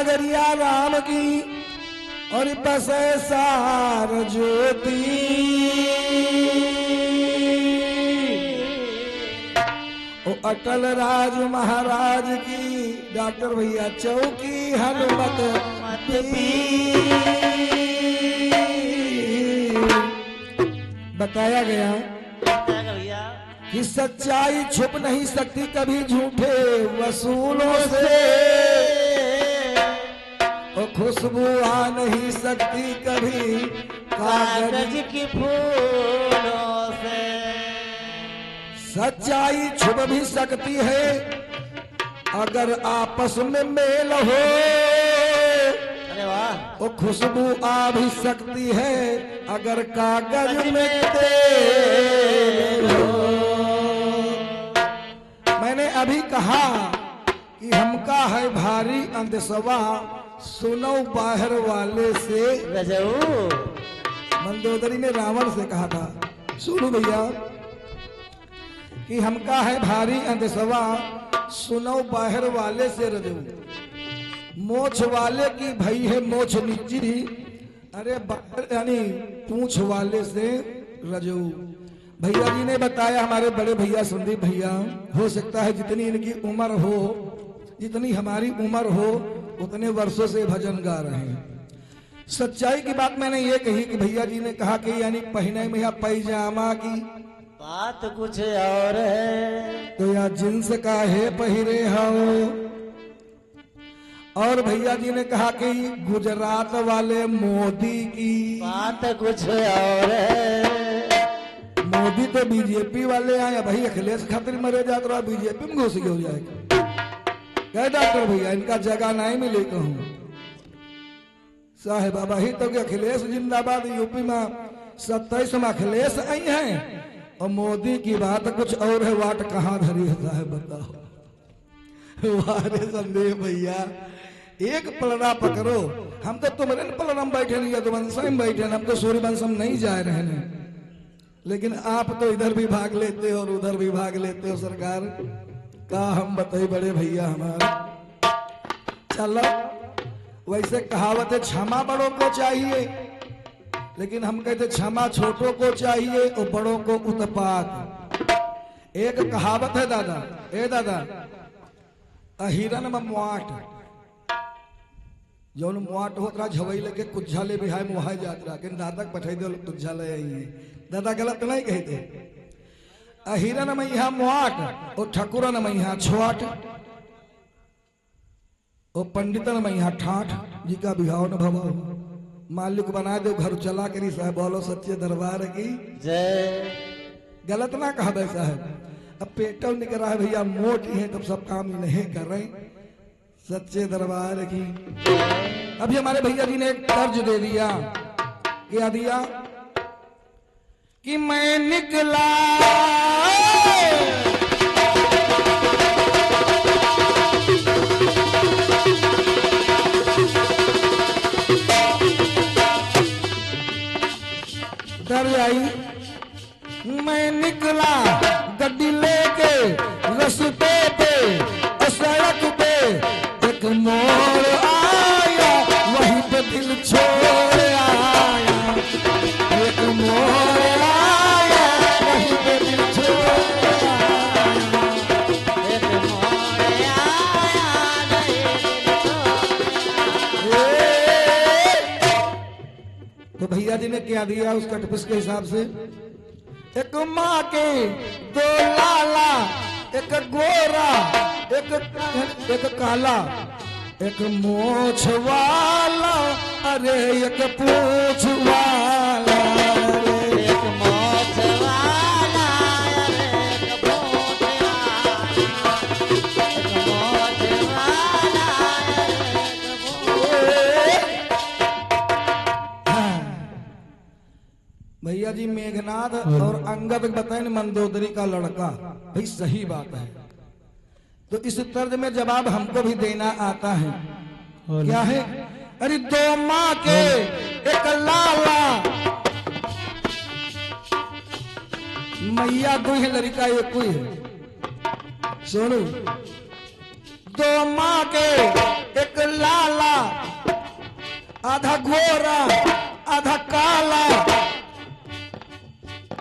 नगरिया राम की और बसे सार ज्योति। ओ अटल राज महाराज की डॉक्टर भैया चौकी हनुमत बताया गया कि सच्चाई छुप नहीं सकती कभी झूठे वसूलों से, और खुशबू आ नहीं सकती कभी कागज की फूलों से। सच्चाई छुप भी सकती है अगर आपस में मेल हो, अरे वाह। वो खुशबू आ भी सकती है अगर कागज में तेल हो। मैंने अभी कहा कि हमका है भारी अंधसवा, सुनो बाहर वाले से रजऊ। मंदोदरी ने रावण से कहा था, सुनो भैया कि हमका है भारी अंधसवा, सुनो बाहर वाले से रजऊ। मोछ वाले की भई है मोछ नीची, अरे बाहर यानी पूंछ वाले से रजऊ। भैया जी ने बताया, हमारे बड़े भैया संदीप भैया, हो सकता है जितनी इनकी उम्र हो, जितनी हमारी उम्र हो, उतने वर्षों से भजन गा रहे हैं। सच्चाई की बात मैंने ये कही कि भैया जी ने कहा कि यानी पहने में या पैजामा की बात कुछ और है, तो या जींस का है पहिरे हो। और भैया जी ने कहा कि गुजरात वाले मोदी की बात कुछ और है। मोदी तो बीजेपी वाले आए, भाई अखिलेश खातिर मरे जात रहा, बीजेपी में घुस गया हो जाएगा। क्या डॉक्टर भैया इनका जगह नहीं मिले कहूँ साहेब बाबा ही तो अखिलेश जिंदाबाद। यूपी में 27 में अखिलेश आई हैं और मोदी की बात कुछ और है, वाट कहाँ धरी है साहेब बताओ। वारे संदेह भैया एक पलड़ा पकड़ो, हम तो तुम्हारे पलड़ा में बैठे नहीं, तो वंश में बैठे, हम तो सूर्यवंश में नहीं जा रहे हैं, लेकिन आप तो इधर भी भाग लेते हो और उधर भी भाग लेते हो। सरकार का हम बताइए बड़े भैया हमारे। चलो वैसे कहावत है क्षमा बड़ों को चाहिए, लेकिन हम कहते क्षमा छोटों को चाहिए और बड़ों को उत्पात। एक कहावत है दादा, ए दादा, अहिरन में मुआट, जौन मुआट होत रहा झवई लेके कुछ ले बिहाय मुहाय जात रहा, कि दादा पठाई दो कुछ ले आई। दादा गलत नहीं कहते। अहिरन में यहाँ मुआट और ठकुरन में यहाँ छुआट और पंडितन में यहाँ ठाठ। जी का बिहाव न भवाओ, मालिक बना दो घर चला करी साहब, बोलो सच्चे दरबार की जय। गलत ना कहा भाई साहब। अब पेटो निकल रहा है भैया, मोटी है तब सब काम नहीं कर रहे, सच्चे दरबार की। अभी हमारे भैया जी ने एक तर्ज दे दिया, क्या दिया कि मैं निकला दर आई, मैं निकला गड्डी लेके रस्ते पे, सड़क पे एक मोड़ आया, वहीं पे दिल छोड़ आया। एक मोड़ आया, वहीं पे दिल छोड़ आया। एक मोड़ आया, तो भैया जी ने क्या दिया उस कटपिस के हिसाब से, एक माँ के दो लाला, एक गोरा एक काला, एक मोछ वाला, अरे एक पूछ वाला। एक मोछ वाला, एक पूछ वाला, एक मोछ वाला, एक भैया जी मेघनाथ और अंगद बताए मंदोदरी का लड़का, भाई सही बात है। तो इस तर्ज में जवाब हमको भी देना आता है, क्या है? अरे दो माँ के एक लाला, मैया दो है लड़का एक कोई है। सोनू दो माँ के एक लाला, आधा गोरा आधा काला,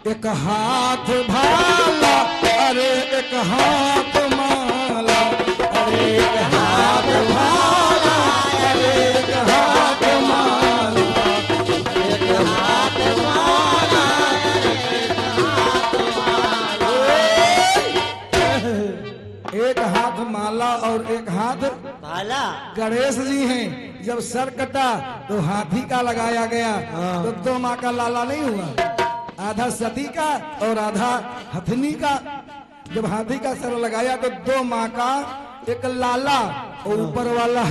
एक हाथ भाला अरे एक हाथ माला, अरे एक हाथ भाला अरे एक हाथ माला, एक हाथ माला एक हाथ माला और एक हाथ भाला। गणेश जी हैं। जब सर कटा तो हाथी का लगाया गया, तो दो माँ का लाला नहीं हुआ, आधा सती का और आधा हथनी का। जब हाथी का सर लगाया तो दो माँ का एक लाला और ऊपर वाला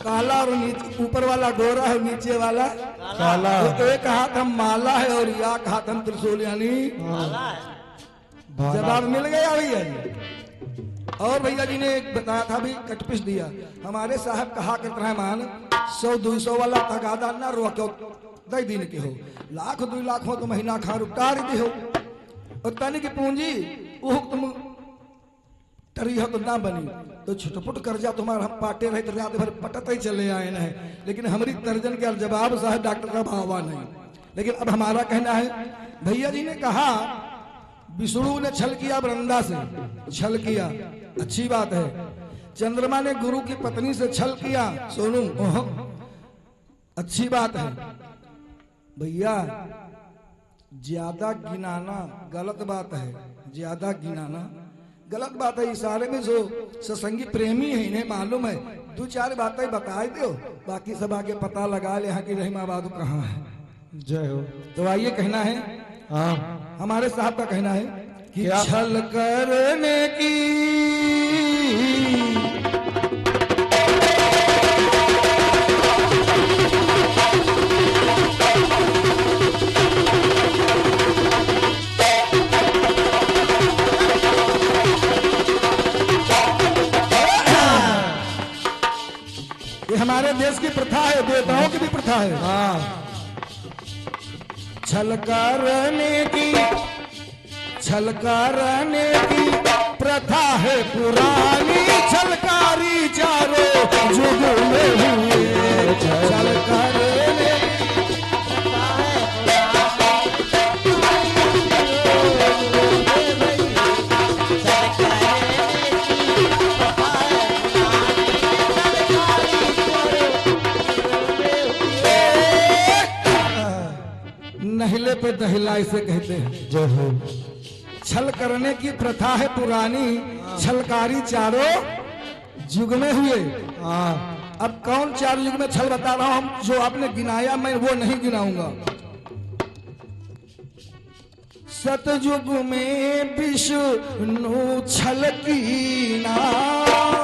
काला और नीचे ऊपर वाला गोरा है, नीचे वाला काला। तो एक हाथ हम माला है और एक हाथ हम त्रिशूल, यानी भाला है। जवाब मिल गया भैया जी। और भैया जी ने एक बताया था भी कटपिस दिया। हमारे साहब कहा करते हैं मान 100-200 वाला तगादा ना रोको 10 दिन के हो, लाख 2 लाख हो तो महीना खा उतार दी हो, और तनी की पूंजी वो तुम टरी हो तो ना बनी, तो छुटपुट कर्जा तुम्हारा हम पाटे रहे तो रात भर पटते ही चले आए न है। लेकिन हमारी तर्जन के जवाब साहब डॉक्टर का भावा नहीं। लेकिन अब हमारा कहना है, भैया जी ने कहा विष्णु ने छल किया, वृंदा से छल किया, अच्छी बात है। चंद्रमा ने गुरु की पत्नी से छल किया, सोनू ओह अच्छी बात है। भैया ज्यादा गिनाना गलत बात है, ज्यादा गिनाना गलत बात है। इशारे में जो सत्संगी प्रेमी है इन्हें मालूम है, 2-4 बातें बता दो, बाकी सब आगे पता लगा ले यहाँ की रहीमाबाद कहाँ है। जय हो। तो आइए कहना है, हाँ हमारे साहब का कहना है कि क्या? छल करने की ये हमारे देश की प्रथा है, देवताओं की भी प्रथा है। हाँ छल करने की प्रथा है पुरानी, छलकारी चारों जुग में हुए। छल करने नहले पे दहला इसे कहते हैं। जय हो। छल करने की प्रथा है पुरानी, छलकारी चारों युग में हुए। हाँ अब कौन 4 युग में छल बता रहा हूं, हम जो आपने गिनाया मैं वो नहीं गिनाऊंगा। सतयुग में विष्णु छल कीना,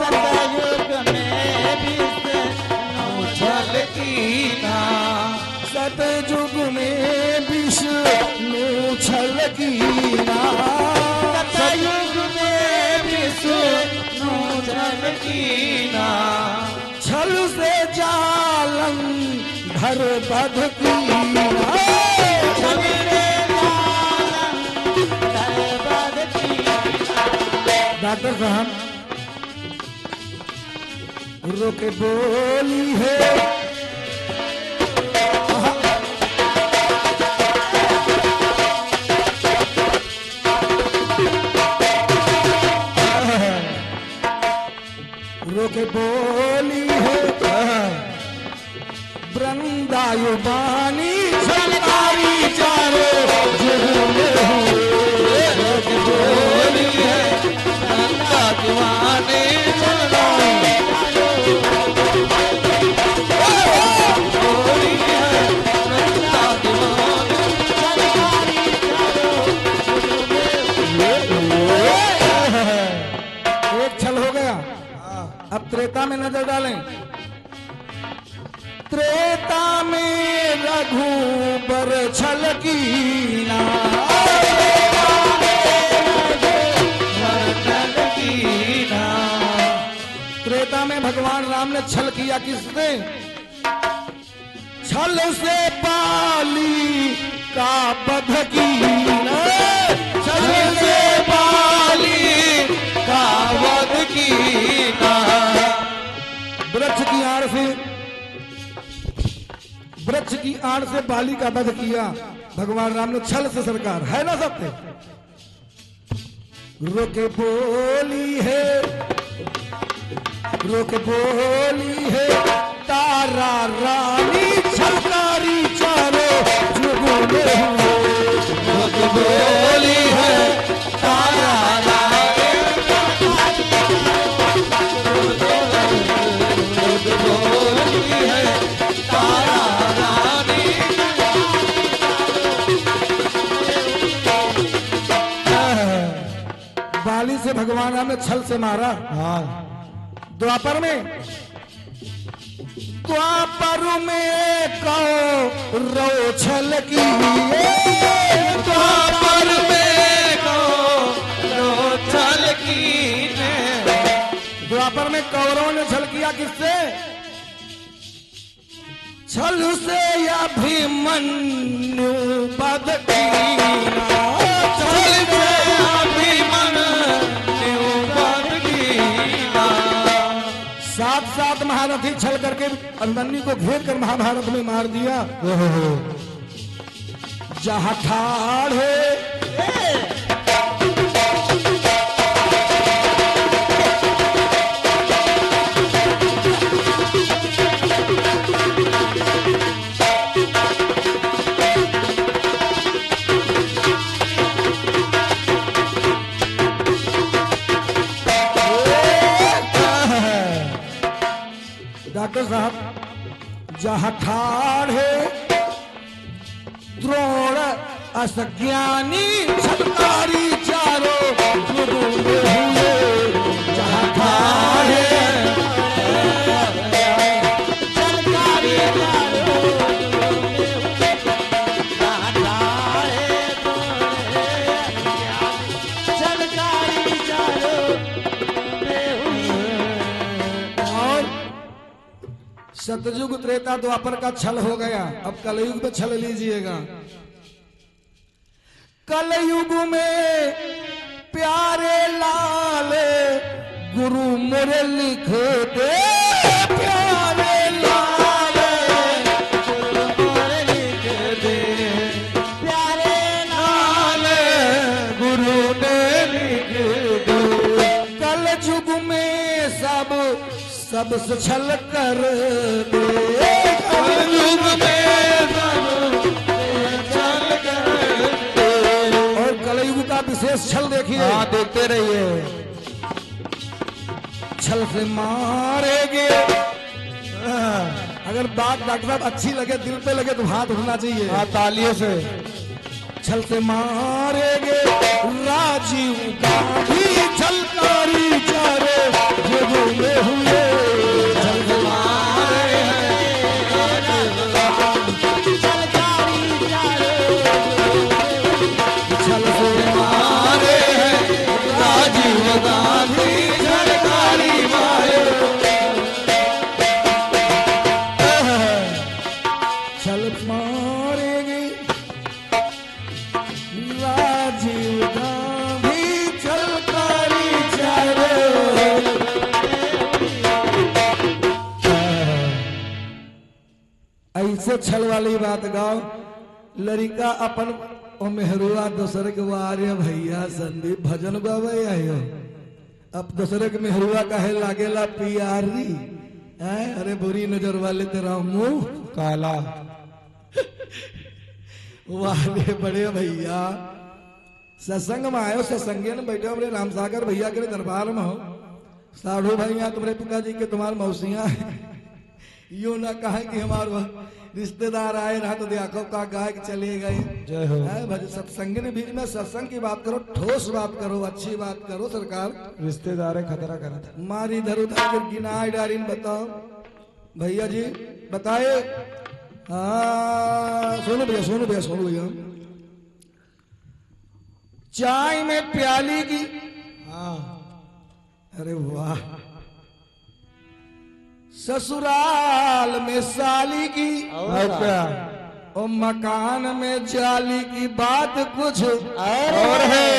सतयुग में विष्णु छल कीना, सतयुग में विष्णु छल कीना, सतयुग में विष्णु छल कीना, छल से जालन धर बध कीना। छल से जालन धर बध कीना। डॉक्टर साहब रोके बोली है, रोके बोली है, वृंदायुबानी छलकारी चारों जुग में हुए। रोके बोली है, वृंदायुबानी छलकारी बोली है, वृंदायुबानी छलकारी चारों जुग में हुए। एक छल हो गया। अब त्रेता में नजर डालें। त्रेता में रघुबर छल कीना, त्रेता में भगवान राम ने छल किया, किससे? छल से बाली का बध कीना, छल से बाली का वध कीना। यक्ष की आड़ से बाली का वध किया भगवान राम ने छल से सरकार, है ना सत्य? रोके बोली है, रोके बोली है तारा रानी छलकारी चारों जुगों में हुए। रोके बोली है तारा रानी बोली है तारा रानी। बाली से भगवान राम ने छल से मारा। हाँ द्वापर में कौरव छल की, द्वापर में कौरव छल की। द्वापर में कौरवों ने छल किया किससे? छल से अभिमन्यु पद कीना, छल से अभिमन्यु पद कीना। सात सात महारथी छल करके अभिमन्यु को घेर कर महाभारत में मार दिया। जहाँ ठाढ़े डॉक्टर साहब, जहाँ ठाढ़े द्रोण असज्ञानी छलकारी चारों जुगों में हुए। जहाँ ठाढ़े छलकारी चारों जुगों में हुए। जहाँ ठाढ़े छलकारी चारों में हुए। और सतयुग त्रेता द्वापर का छल हो गया, अब कलयुग में छल लीजिएगा। कलयुग में प्यारे लाल गुरु मोरे लिखे दे, प्यारे लाल गुरु मोरे लिखे दे, प्यारे लाल गुरु ने लिखे दे। कलयुग में सबसे छल कर दे, कलयुग में सबसे छल कर दे। और कलयुग का विशेष छल देखिए। हाँ, देखते रहिए। छल से मारेंगे। अगर बात डॉक्टर साहब अच्छी लगे, दिल पे लगे तो हाथ उठना चाहिए। हाँ, तालियों से। छल से मारेंगे राजीव गांधी छलकारी चारे जुगों में हुए। छल से मारे छलकारी चारे, छल से मारे राजीव गांधी छलकारी मारे। छल मारेंगे राजीव गांधी छलकारी चारे। ऐसे छल वाली बात गाओ। लड़का अपन ओ मेहरुआ दूसरे के वारे भैया संदीप भजन गावे आयो। अब दूसरे के मेहरुआ कहे लागेला पियारी। अरे बुरी नजर वाले तेरा मुंह काला। वाले बड़े भैया सत्संग में आयो, सत्संगे में बैठे हमरे रामसागर भैया के दरबार में हो। साधु भैया तुम्हारे पिताजी के तुम्हारे मौसियां यूं ना कहे कि हमारे रिश्तेदार आए रहा तो देखो का गाय के चले गए। जय हो। भज सत्संग ने बीच में सत्संग की बात करो, ठोस बात करो, अच्छी बात करो। सरकार रिश्तेदार खतरा करा था। मारी इधर उधर गिनाई डारी बताओ भैया जी, बताए। हाँ, सुनो भैया, सुनो भैया, सुनो भैया। चाय में प्याली की। हाँ, अरे वाह। ससुराल में साली की और क्या? और मकान में जाली की बात कुछ और है।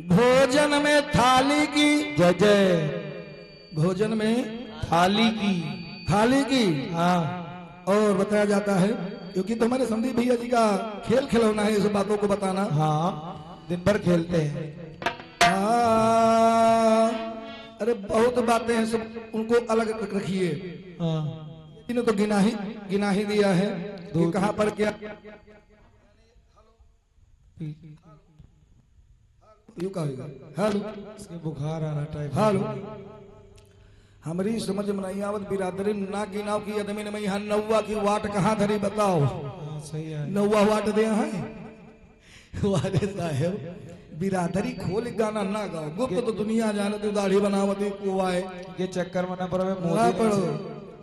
भोजन में थाली की। जय जय। भोजन में थाली की। थाली की। हाँ, और बताया जाता है क्योंकि तो हमारे संदीप भैया जी का खेल खिलौना है इस बातों को बताना। हाँ दिन भर खेलते हैं। अरे बहुत बातें हैं, सब उनको अलग रखिए। हाँ इन्हें तो गिना ही दिया है कि कहाँ पर क्या यू कहेगा। हेलो इसके बुखार आ रहा टाइप। हेलो हमारी समझ में नहीं आवत बिरादरी ना गिनाव की अदमी ने यहाँ नौवा की वाट कहाँ धरी बताओ। हाँ सही है। नौवा वाट दे हैं वारे साहेब बिरादरी खोल गाना ना गाओ। गुप्त तो दुनिया जाने तू दाढ़ी बनावती कुआए ये चक्कर में ना पड़ो ना मोदी पढ़ो।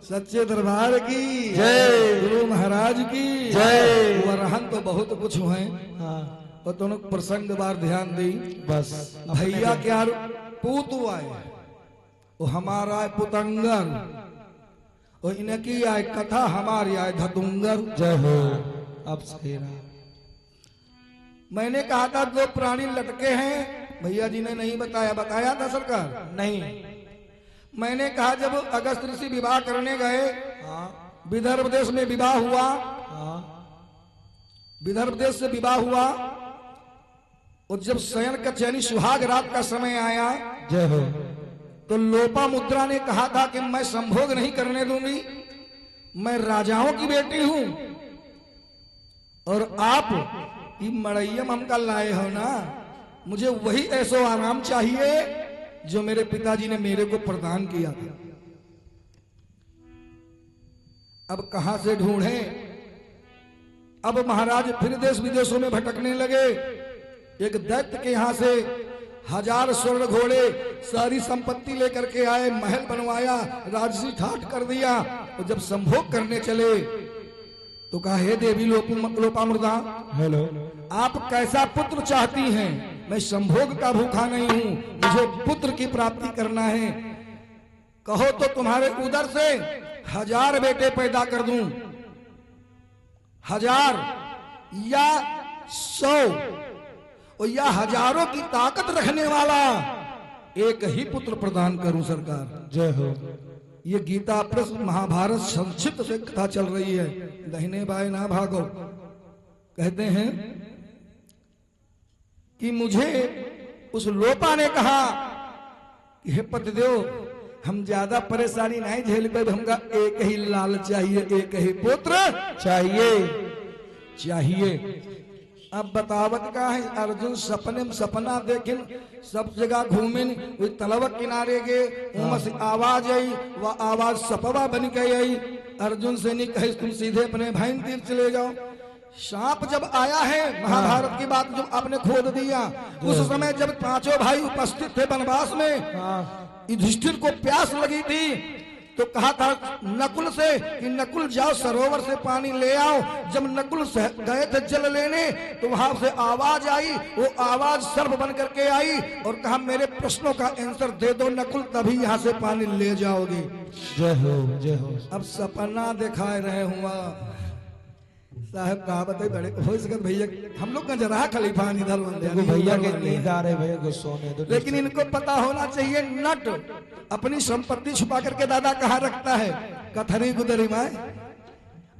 सच्चे दरबार की जय। गुरु महाराज की जय। वरहन तो बहुत कुछ हुए हाँ और दोनों प्रसंग बार ध्यान दी। बस भैया क्या पूत आए वो हमारा है पुतंगर और इनकी आए कथा हमारी आए धतुंगर। जय हो। अब सही रहा। मैंने कहा था दो प्राणी लटके हैं, भैया जी ने नहीं बताया। बताया था सरकार? नहीं। मैंने कहा जब अगस्त ऋषि विवाह करने गए, हाँ विदर्भ देश में विवाह हुआ, हाँ विदर्भ देश से विवाह हुआ और जब शयन का चैनी सुहाग रात का समय आया जय हो। तो लोपा मुद्रा ने कहा था कि मैं संभोग नहीं करने दूंगी, मैं राजाओं की बेटी हूं और आप ये मड़ैयम हमका लाए हो ना, मुझे वही ऐसो आराम चाहिए जो मेरे पिताजी ने मेरे को प्रदान किया था। अब कहां से ढूंढे? अब महाराज फिर देश विदेशों में भटकने लगे। एक दैत्य के यहां से 1000 स्वर्ण घोड़े सारी संपत्ति लेकर के आए, महल बनवाया, राजसी ठाट कर दिया और जब संभोग करने चले तो कहा हे देवी लोपामृता, हेलो आप कैसा पुत्र चाहती हैं? मैं संभोग का भूखा नहीं हूं, मुझे पुत्र की प्राप्ति करना है। कहो तो तुम्हारे उदर से 1000 बेटे पैदा कर दूं, 1000 या 100 और या हजारों की ताकत रखने वाला एक ही पुत्र प्रदान करूं सरकार। जय हो। ये गीता प्लस महाभारत संक्षिप्त से कथा चल रही है, दाहिने बाएं ना भागो। कहते हैं कि मुझे उस लोपा ने कहा कि हे पतिदेव, हम ज्यादा परेशानी नहीं झेल पाए, हमका एक ही लाल चाहिए, एक ही पुत्र चाहिए। अब बतावत का है अर्जुन सपने में सपना देखें, सब जगह घूमें, वही तलवक किनारे गए, उमस से आवाज आई, वह आवाज सपवा बन गई आई। अर्जुन से नहीं कहे तुम सीधे अपने भाई तीर चले जाओ। सांप जब आया है, महाभारत की बात जो आपने खोद दिया, उस समय जब पांचों भाई उपस्थित थे वनवास में, युधिष्ठिर को प्यास लगी थी तो कहा था नकुल से कि नकुल जाओ सरोवर से पानी ले आओ। जब नकुल गए थे जल लेने तो वहां से आवाज आई, वो आवाज सर्प बन करके आई और कहा मेरे प्रश्नों का आंसर दे दो नकुल, तभी यहाँ से पानी ले जाओगे। जय हो जय हो। अब सपना दिखाए रहे हुआ साहब कहा बताइए बड़े हो सकत भैया, हम लोग का जरा खलीफा इधर देखो भैया के नींद आ रहे, भैया को सोने दो। लेकिन इनको पता होना चाहिए नट अपनी संपत्ति छुपा करके दादा कहाँ रखता है? कथरी गुदरी माए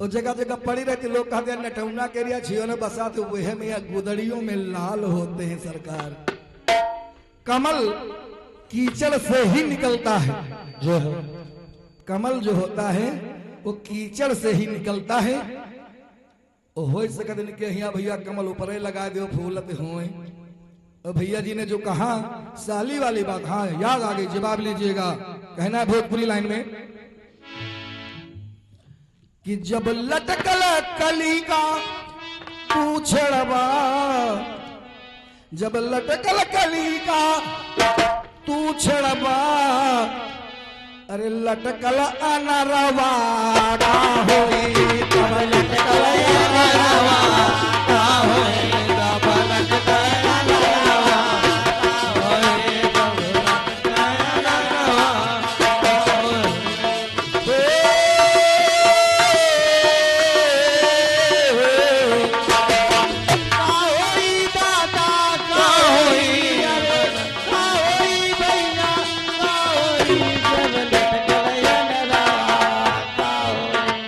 और जगह जगह पड़ी रहती। लोग कहते हैं नटौना के रिया छियो ने बसा तो वह में गुदड़ियों में लाल होते हैं सरकार। कमल कीचड़ से ही निकलता है। जय हो। कमल जो होता है वो कीचड़ से ही निकलता है। हो सकत इनके यहाँ भैया कमल ऊपर लगा दो फूलत हुए। और भैया जी ने जो कहा साली वाली बात, हाँ याद आ गई, जवाब लीजिएगा। कहना है भोजपुरी लाइन में कि जब लटकल कली का पूछड़वा, जब लटकल कली का तू छड़वा, अरे लटकल अनरवा का होई, तब लटकल अनरवा का होई, तब लटकल अनरवा का होई, तब लटकल अनरवा का होई। दादा का होई, अरे का होई भैया का होई, जब लटकल अनरवा का होई।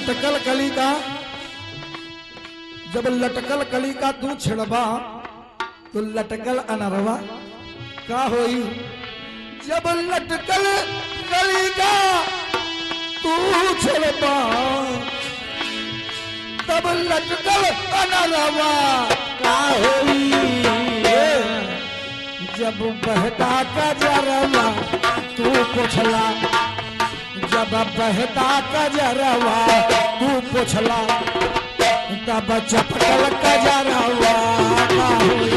लटकल कली का, जब लटकल कली का तू छिड़बा तो लटकल अनरवा का होई। जब लटकल कली का तू छिड़बा तब लटकल अनरवा का होई। जब बहता कजरवा तू पुछला, जब बहता कजरवा तू पुछला तब चपकल कजरवा का होई।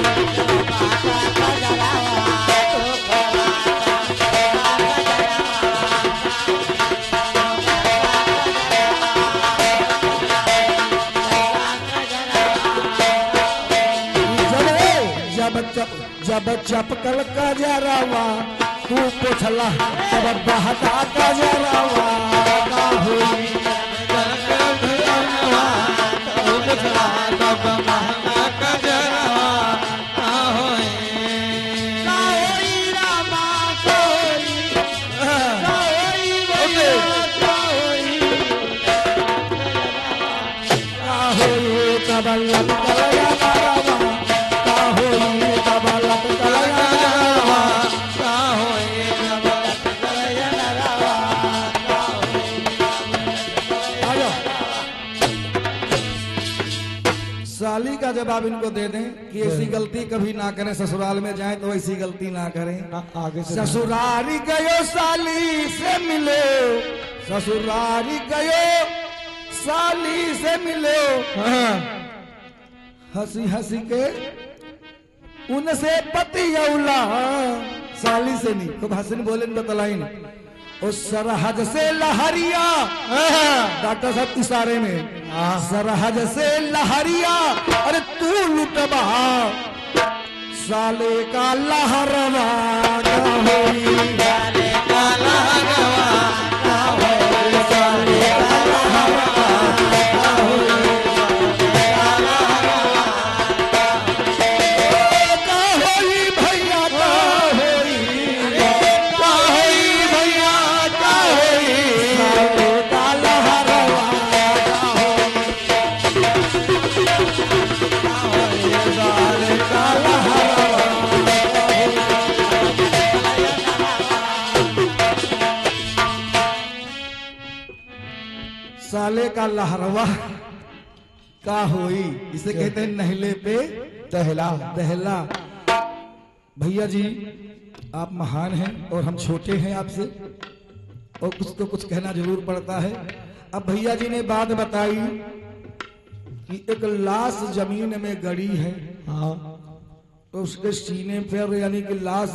जब चपकल कजरवा तू पुछला तब बहता कजरवा का होई। साली का जवाब इनको दे दें कि ऐसी गलती कभी ना करें, ससुराल में जाएं तो ऐसी गलती ना करें। आगे से ससुरारी गयो साली से मिलो, ससुरारी गयो साली से मिलो, हंसी हंसी के उनसे पतियौला, साली से नहीं खूब हंसन बोले बतलाइन। उस सरहद से लहरिया, डॉक्टर साहब इशारे में, सरहद से लहरिया अरे तू लुटबा साले का लहरवा का होई। साले का लहरवा का होई, साले का लहरवा का होई। का होई भैया का होई, का होई भैया का होई, साले का लहरवा का होई, साले का लहरवा। साले का लहरवा का होई, इसे कहते हैं नहले पे दहला। दहला। भैया जी आप महान हैं और हम छोटे हैं आपसे, और कुछ तो कुछ कहना जरूर पड़ता है। अब भैया जी ने बात बताई कि एक लाश जमीन में गड़ी है, हाँ तो उसके सीने पर यानी कि लाश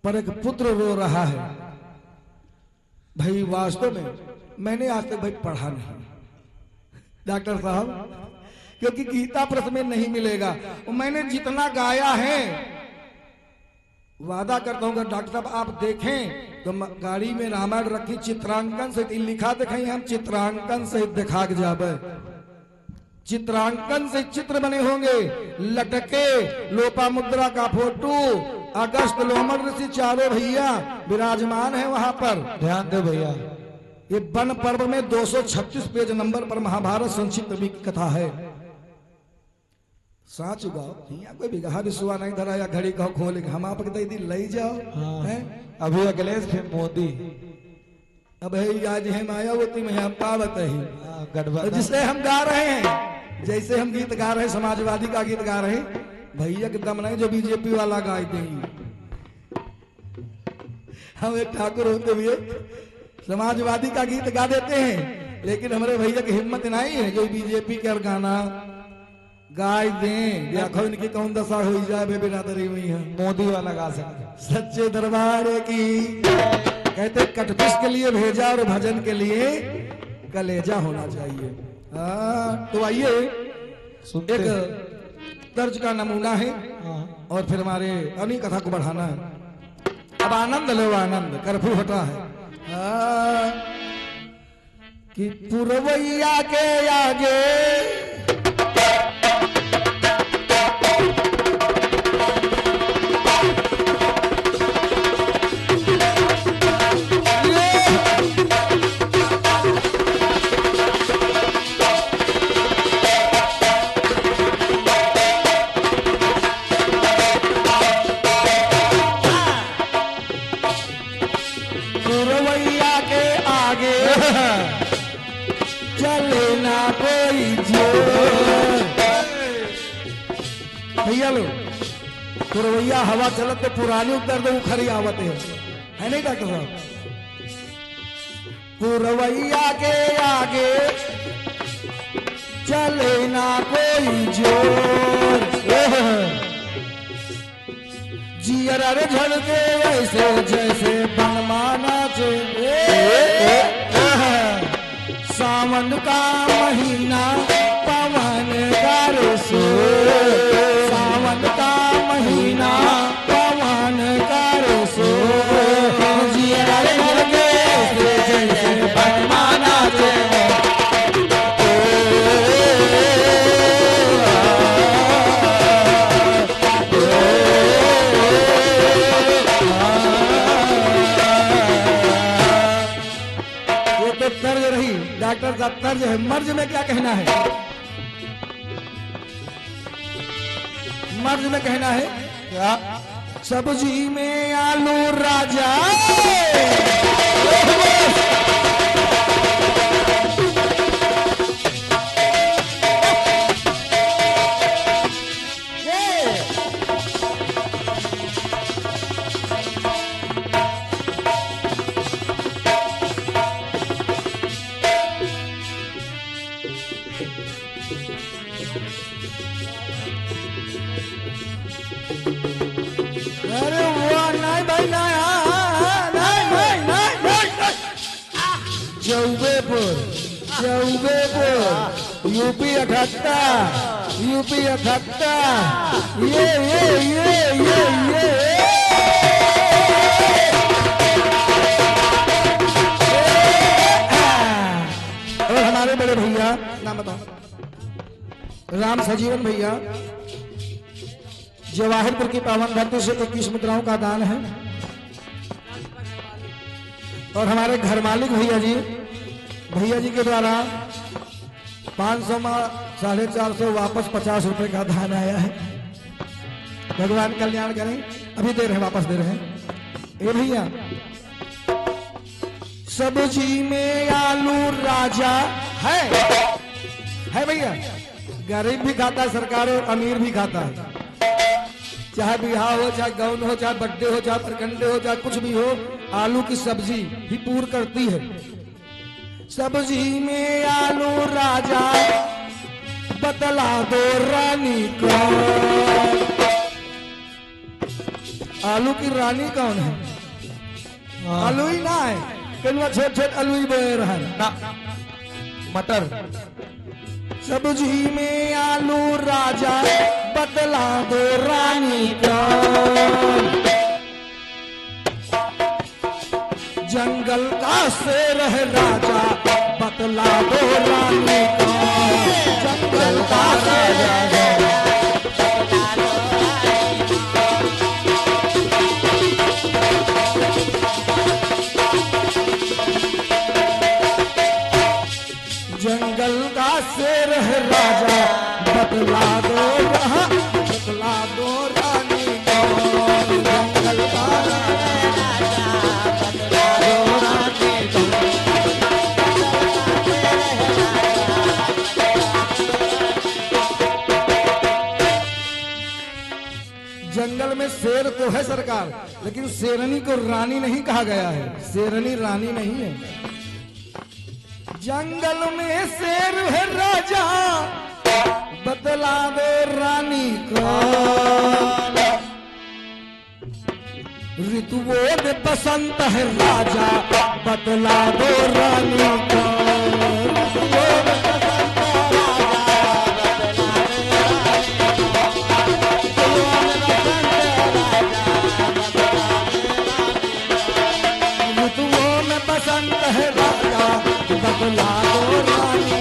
पर एक पुत्र रो रहा है। भाई वास्तव में मैंने आज तक भाई पढ़ा नहीं डॉक्टर साहब, क्योंकि गीता प्रश्न में नहीं मिलेगा। और मैंने जितना गाया है वादा करता हूँ, डॉक्टर साहब आप देखें तो गाड़ी में रामायण रखी चित्रांकन से लिखा दिखाई, हम चित्रांकन से दिखा के जाबे, चित्रांकन से चित्र बने होंगे, लटके लोपा मुद्रा का फोटो, अगस्त लोमड़ ऋषि चारों भैया विराजमान है वहां पर। ध्यान दे भैया, ये वन पर्व में 236 पेज नंबर पर महाभारत संक्षिप्त की कथा है। साच गाओ यहाँ कोई बिगहा विश्वा नहीं धरा या घड़ी कहो खोल हम आप दे दी ले जाओ। हाँ। हैं? अभी अखिलेश फिर मोदी, अब है आज है मायावती में हम पावत ही गठबंधन। जिसे हम गा रहे हैं, जैसे हम गीत गा रहे हैं समाजवादी का गीत गा रहे हैं, भैया के दम नहीं जो बीजेपी वाला गाए देंगे। हम एक ठाकुर होते हुए समाजवादी का गीत गा देते हैं, लेकिन हमारे भैया की हिम्मत नहीं है जो बीजेपी का गाना गाय दें। देखो इनकी कौन दशा हो जाए बे बिरादरी हुई है। मोदी वाला गा सकते। सच्चे दरबार की कहते कटपिस के लिए भेजा और भजन के लिए कलेजा होना चाहिए। तो आइए सुनते एक तर्ज का नमूना है हाँ। और फिर हमारे अपनी कथा को बढ़ाना है। अब आनंद लो आनंद, कर्फ्यू हटा है। कि पुरवैया के आगे पुरवैया के आगे चले ना कोई जोर। भैया लो पुरवैया हवा चलत तो पुरानी उतर दो खरी आवत है नहीं डॉक्टर साहब? पुरवैया के आगे चले ना कोई जोर। जियर झड़के ऐसे जैसे बनमाना सावन का महीना पवन करसो। सावन का महीना पवन करसो। जियर झड़के ऐसे जैसे बनमाना तर्ज रही डॉक्टर साहब, तर्ज है। मर्ज में क्या कहना है? मर्ज में कहना है क्या? सब्जी में आलू राजा यूपी 78 यूपी 78 ये और हमारे बड़े भैया नाम बताओ? राम सजीवन भैया जवाहिरपुर की पावन धरती से 21 मुद्राओं का दान है। और हमारे घर मालिक भैया जी के द्वारा 500 में 450 वापस 50 रुपए का दान आया है। भगवान कल्याण करें। अभी दे रहे हैं, वापस दे रहे हैं। ए भैया सब्जी में आलू राजा है भैया। गरीब भी खाता है सरकार और अमीर भी खाता है। चाहे बिहार हो, चाहे गौन हो, चाहे बर्थडे हो, चाहे प्रखंडे हो, चाहे कुछ भी हो, आलू की सब्जी ही पूर्ण करती है। सब्जी में आलू राजा बतला दो रानी कौन? आलू की रानी कौन है? आलू ही ना है, कहीं छोट छोट आलू ही बोए रहा ना, मटर। सब्जी में आलू राजा बतला दो रानी कौन? जंगल का शेर है राजा बतला दो रानी कौन? जंगल का शेर है जंगल का शेर है राजा बतला दो रानी कौन? जंगल का जंगल में शेर तो है सरकार, लेकिन शेरनी को रानी नहीं कहा गया है। शेरनी रानी नहीं है। जंगल में शेर है राजा बतला दो रानी कौन? ऋतुओं में बसंत है राजा बतला दो रानी कौन? ऋतुओं में बसंत है राजा बतला दो रानी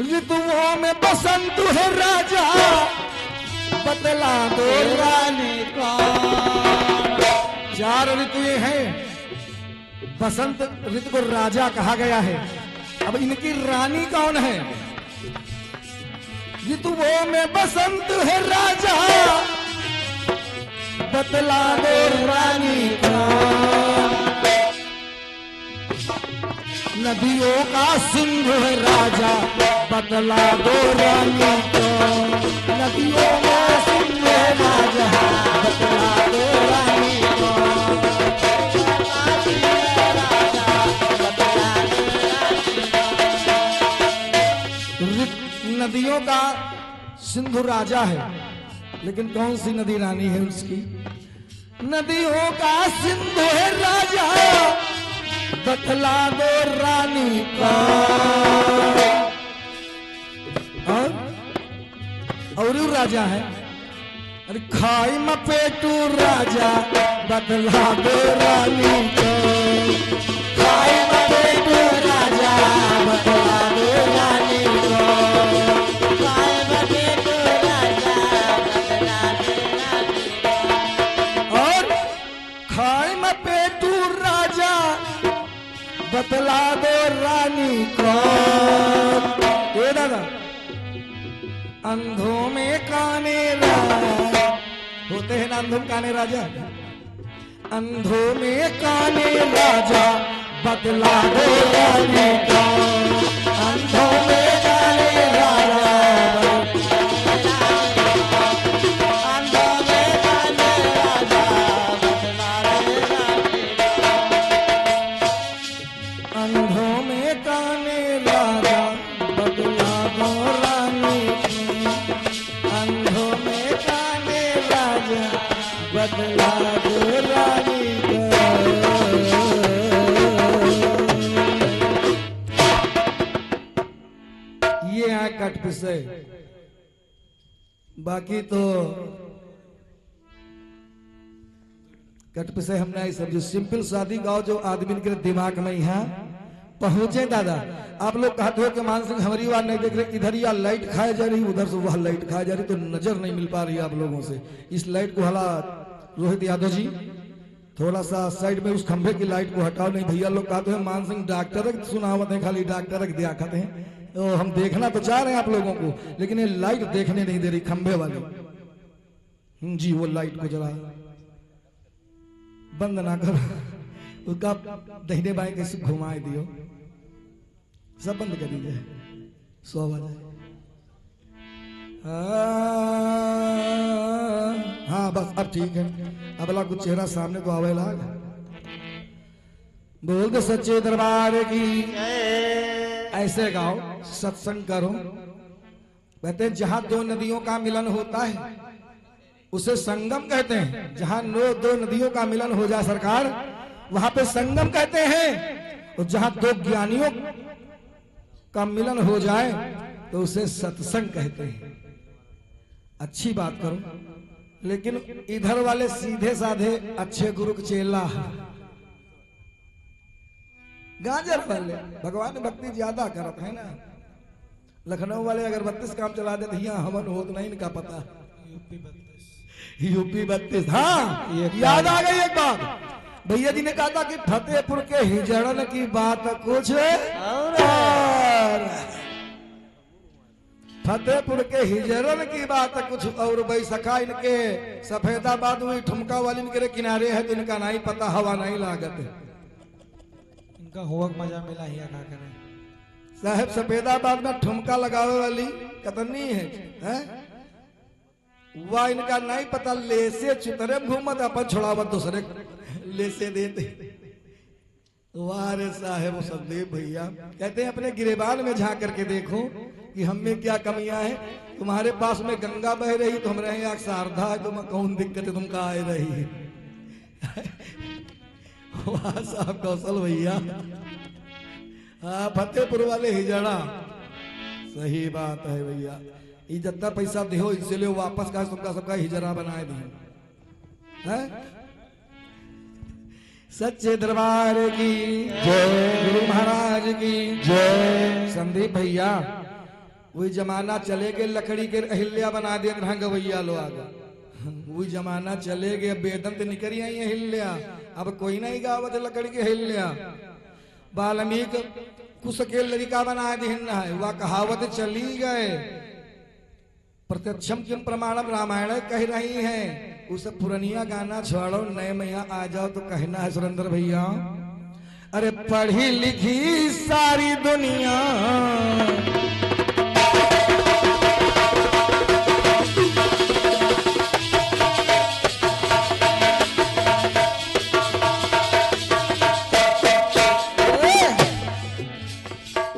ऋतुओं में बसंत है राजा बतला दो रानी कौन? 4 ऋतुएं हैं। बसंत ऋतु को राजा कहा गया है। अब इनकी रानी कौन है? ऋतुओं में बसंत है राजा, बतला दो रानी का। नदियों का सिंधु है राजा, बतला दो रानी को। नदियों में सिंधु है राजा, बतला दो रानी को। नदियों का सिंधु राजा है, लेकिन कौन सी नदी रानी है उसकी? नदियों का सिंधु है राजा, बतला दो रानी का। और राजा है, अरे खाई मपेटू राजा, बतला दो रानी को। खाई मपेटू राजा, बतला दो रानी को। खाई मपेटू राजा, बतला दो रानी को। और खाई मपेटू राजा, बतला दो रानी को। ये दादा अंधों में काने राजा होते हैं ना, अंधों में काने राजा। अंधों में काने राजा, बतला दो रानी को। अंधों में काने राजा, अंधों में काने राजा, बतला दो रानी को। अंधों में काने राजा, बतला दो रानी को। अंधों में काने राजा, बतला दो रानी को। ये है कट पिसे, बाकी तो कट पिसे हमने आई समझो। सिंपल शादी गाओ जो आदमी के दिमाग में यहाँ पहुंचे। दादा आप लोग कहते हो कि मान सिंह हमारी बात नहीं देख रहे, इधर या लाइट खाए जा रही, उधर से वह लाइट खाए जा रही, तो नजर नहीं मिल पा रही आप लोगों से। इस लाइट को हला रोहित यादव जी थोड़ा सा साइड में उस खंभे की लाइट को हटाओ। नहीं भैया लोग कहते हैं मान सिंह डॉक्टर सुनावत है, खाली डॉक्टर दिया खाते हैं। तो हम देखना तो चाह रहे हैं आप लोगों को, लेकिन ये लाइट देखने नहीं दे रही खंभे वाली। जी वो लाइट को जरा बंद ना करो, उसका दहीने बाएं कैसे घुमाए दियो, सब बंद कर दीजिए। 100 बजे हाँ बस अब ठीक है। अब अला कुछ चेहरा सामने तो आवे लाग। बोल दे सच्चे दरबार की ऐसे गाओ, सत्संग करो। कहते हैं जहां दो नदियों का मिलन होता है उसे संगम कहते हैं। जहां दो नदियों का मिलन हो जाए सरकार, वहां पे संगम कहते हैं। और जहां दो ज्ञानियों का मिलन हो जाए तो उसे सत्संग कहते हैं। अच्छी बात करो, लेकिन इधर वाले सीधे साधे अच्छे गुरु के चेला, गाजर वाले भगवान भक्ति ज्यादा करत है ना। लखनऊ वाले अगर 32 काम चला देते, यहाँ हवन होत नहीं इनका पता। यूपी 32 हाँ याद आ गई एक बात। भैया जी ने कहा था कि फतेहपुर के हिजड़न की बात कुछ और, फतेहपुर के हिजड़न की बात कुछ और। भाई सखा इनके सफेदाबाद हुई ठुमका वाली इनके किनारे है, तो इनका नहीं पता, हवा नहीं लागत। इनका होवक मजा मिला ही का करे साहब। सफेदाबाद में ठुमका लगावे वाली कतनी है? वह इनका नहीं पता, ले से चुतरे घूमत अपन छोड़ावत दूसरे ले से देते। वारे साहेब संदीप भैया कहते हैं अपने गिरेबान में झांक करके देखो कि हम में क्या कमियां हैं। तुम्हारे पास में गंगा बह रही तो हम रहे यहाँ शारदा है, तुम्हें कौन दिक्कत है, तुम कहा आए रही है। वाह साहब कौशल भैया। हाँ फतेहपुर वाले हिजड़ा, सही बात है भैया। ये जितना पैसा दो इससे ले वापस का सबका हिजड़ा बनाए दिए। सच्चे दरबार की जय, गुरु महाराज की जय। संदीप भैया वही जमाना चले गए, लकड़ी के अहिल्या बना दिए गवैया लोग। वही जमाना चले गए, बेदंत निकली आई अहिल्या, अब कोई नहीं गावत लकड़ी के अहिल्या। वाल्मीकि कुछ के लड़का बना दिन है, वह कहावत चली गए। प्रत्यक्षम किम प्रमाणम रामायण कह रही हैं। उस पुरानिया गाना छोड़ो, नए में यहाँ आ जाओ तो कहना है सुरेंद्र भैया, अरे पढ़ी लिखी सारी दुनिया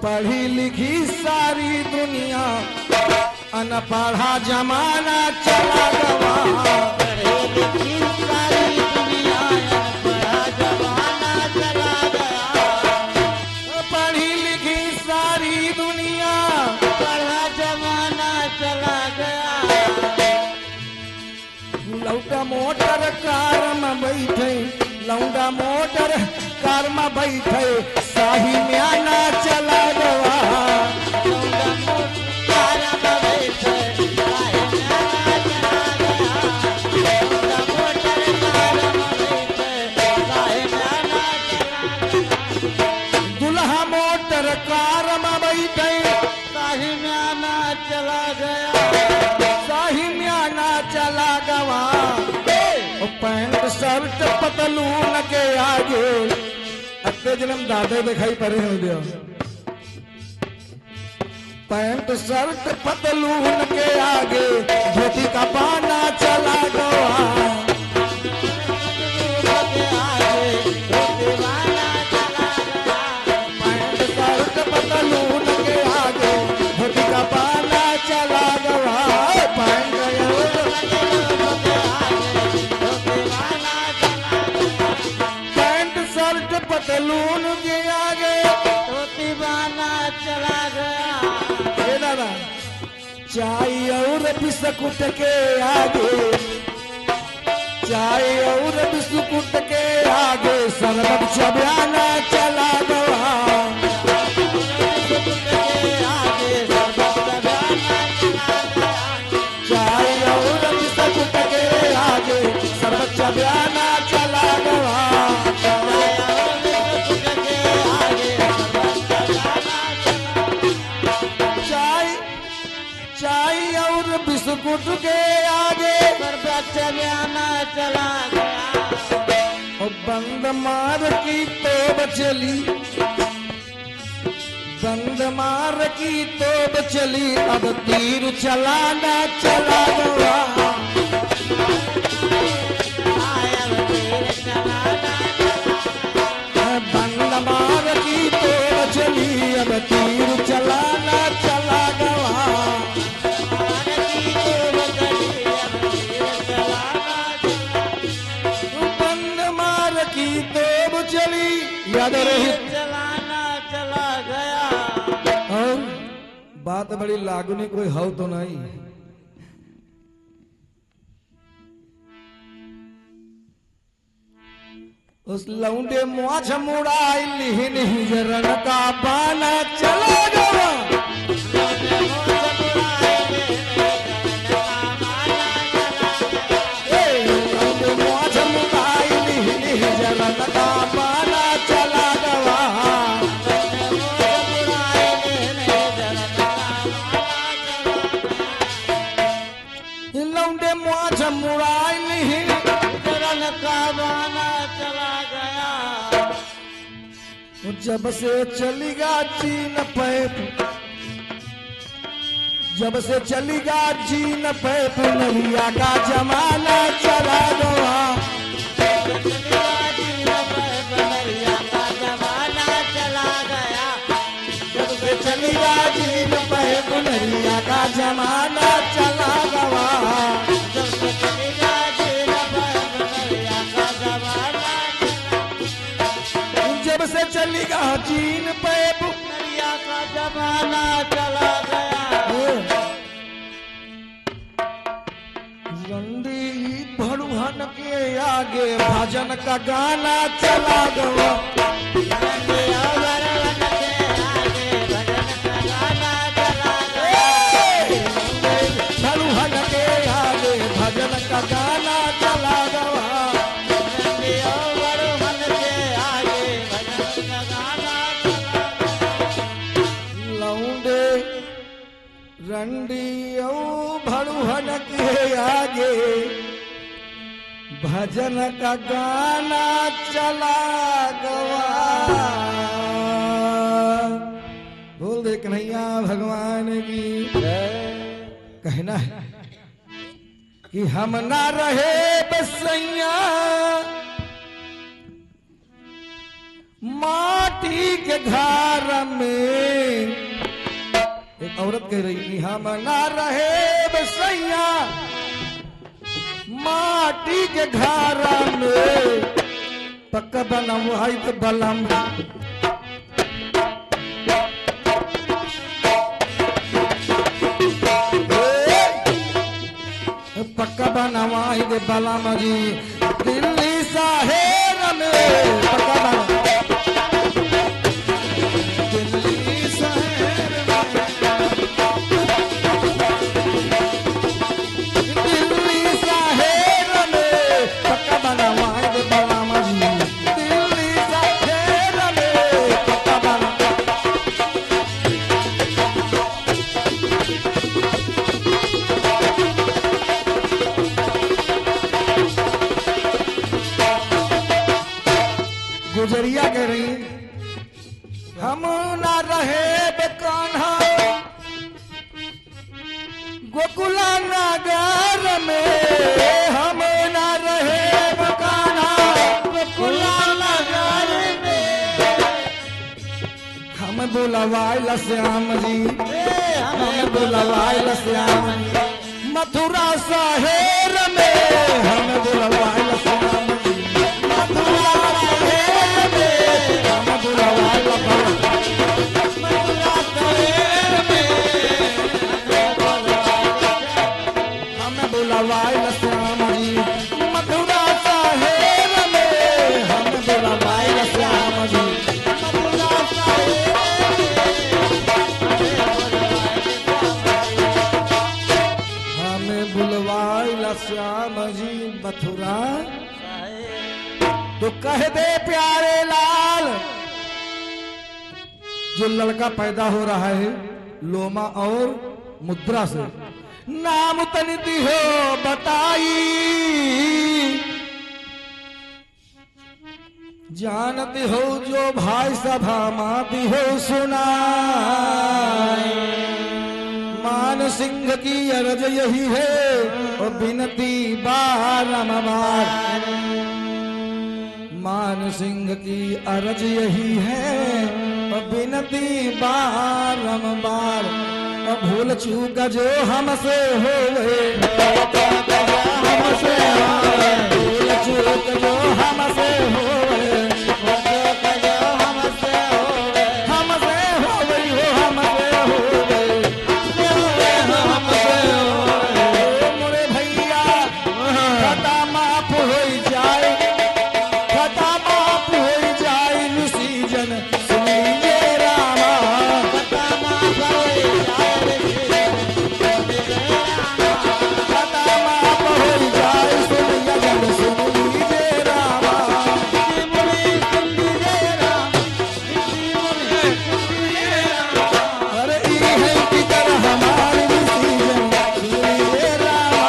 पढ़ी लिखी सारी दुनिया, अनपढ़ा जमाना चला गवा। पढ़ी लिखी सारी दुनिया, अनपढ़ा जमाना चला गया। पढ़ी लिखी सारी दुनिया, पढ़ा जमाना चला गया। लौटा मोटर कार में बैठे, लौंडा मोटर कार में बैठे, शाही म्याना चला गवा। दुल्हा मोटर कार में बैठे, शाही म्याना चला गया। शाही म्याना चला गवा। पैंट शर्ट पतलून के आगे अत्ते जन्म दादे दिखाई पड़े हो दिया। पैंट शर्ट पतलून के आगे धोती का पाना चला गवा। पैंट शर्ट पतलून के आगे धोती का पाना चला गवा। पैंट शर्ट पतलून के आगे धोती बाना चला गया। ए दादा, चाय और बिस्कुट के आगे, चाय और बिस्कुट के आगे शरबत चबाना चला गवा। चाय और बिस्कुट के आगे शरबत चबाना चला गवा। चाय चाय और बिस्कुट के आगे चलाना चला गया। और बंद मार की तोब चली, बंद मार की तोब चली, अब तीर चलाना चला गवा। बंद मार की तोब चली, अब तीर चलाना चला गवा। बंद मार की तोब चली, याद रही। चलाना चला गया। और बात बड़ी लागू नहीं, कोई हो तो नहीं। उस लौंडे मुआछ मुड़ाई लिहिन हिजरन का पाना चला गवा। लौंडे मुआछ मुड़ाई लिहिन हिजरन का पाना चला गवा। लौंडे मुआछ मुड़ाई लिहिन चरण का बाना चला गया। जब से चलीगा चीन पैप, जब से चलीगा चीन पैप, नरिया का जमाना चला गवा। जब से चलीगा चीन पैप, नरिया का जमाना चला गवा। जब से चलीगा चीन पैप, नरिया का जमाना चला गया। रंडी भड़ुहन के आगे भजन का गाना चला गवा। भड़ुहन के आगे भजन का गाना चला गवा। लौंडे रंडियो भड़ुहन के आगे भजन का गाना चला गवा। बोल दे कन्हैया भगवान की कहना है कि हम ना रहे बसैया माटी के घर में। एक औरत कह रही कि हम ना रहे बसैया माटी के घर में पक्का बनम वाइट बलम। पक्का बनवाई दे बलम जी दिल्ली शहर में। पक्का बना दिल्ली शहर में, दिल्ली शहर में पक्का बनवाई दे बलम जी दिल्ली शहर में। पक्का बना गुजरिया कह रही हम ना रहे बेकान्हा गोकुला नगर में। हम ना रहे बेकान्हा गोकुला नगर में। हम बुलवाइल श्याम जी हम बुलवाइल श्याम जी मथुरा शहर में। हम बुलवाइल श्याम जी मथुरा शहर में। हम बुलवाइल मथुरा शहर में। हम बुलवाइल श्याम जी मथुरा शहर में। हम बुलवाइल श्याम जी मथुरा शहर हमें बुलवाइल श्याम जी मथुरा। तो कह दे प्यारे लाल जो लड़का पैदा हो रहा है लोमा और मुद्रा से नाम तनिति हो बताई। जानती हो जो भाई सभा माती हो सुनाई। मान सिंह की अर्ज यही है और बिनती बारंबार। मान सिंह की अर्ज यही है और बिनती बारंबार। और भूल चूक जो हमसे होवे हमसे होवे भूल चूक जो हमसे होवे हमसे होवे हमसे होवे हमसे होवे मोरे भैया खता माफ हो जाए खता माफ हो जाए सीजन सुनिए रामा। खता माफ हो जाए खता माफ हो जाए सुनिए सुनिए रामा। अरे ई है कि कर हमारी सीजन सुनिए रामा।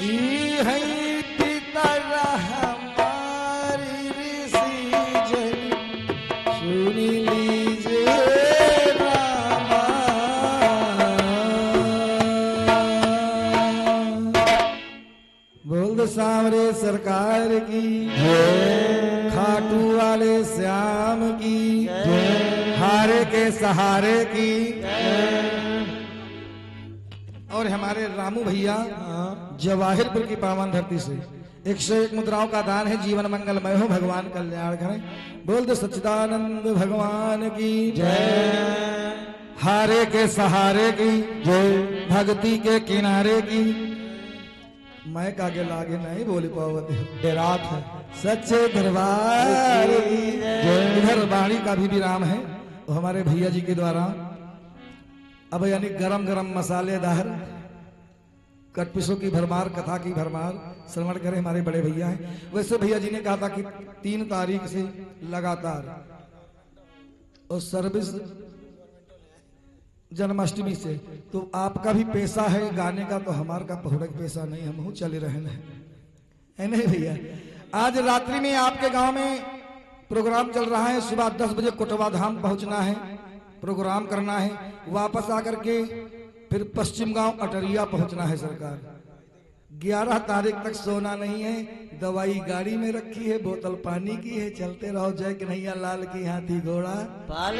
ई है कि कर हमारी सीजन सुन लीजिए रामा। बोल दो सावरे सरकार की खाटू वाले श्याम की हारे के सहारे की। और हमारे रामू भैया जवाहिरपुर की पावन धरती से 101 मुद्राओं का दान है। जीवन मंगलमय हो भगवान कल्याण करें। बोल दो सच्चिदानंद भगवान की जय। हारे के सहारे की जय भक्ति के किनारे की। मैं कागे लागे नहीं बोल पावत रात है सच्चे दरबार की जय। इधर वाणी का भी विराम है तो हमारे भैया जी के द्वारा अब यानी गरम गरम मसालेदार कटपिसों की भरमार, कथा की भरमार श्रवण करें, हमारे बड़े भैया हैं। वैसे भैया जी ने कहा था कि 3 तारीख से लगातार और सर्विस जन्माष्टमी से, तो आपका भी पैसा है गाने का, तो हमार का पहुड़क पैसा नहीं, हम चले रहे है नहीं भैया। आज रात्रि में आपके गांव में प्रोग्राम चल रहा है, सुबह 10 बजे कोटवा धाम पहुंचना है, प्रोग्राम करना है, वापस आकर के फिर पश्चिम गांव अटरिया पहुंचना है सरकार। 11 तारीख तक सोना नहीं है, दवाई गाड़ी में रखी है, बोतल पानी की है, चलते रहो जय कन्हैया लाल की, हाथी घोड़ा पाल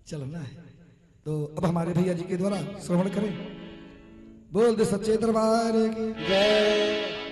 चलना है। तो अब हमारे भैया जी के द्वारा श्रवण करें, बोल दे सच्चे दरबार की जय।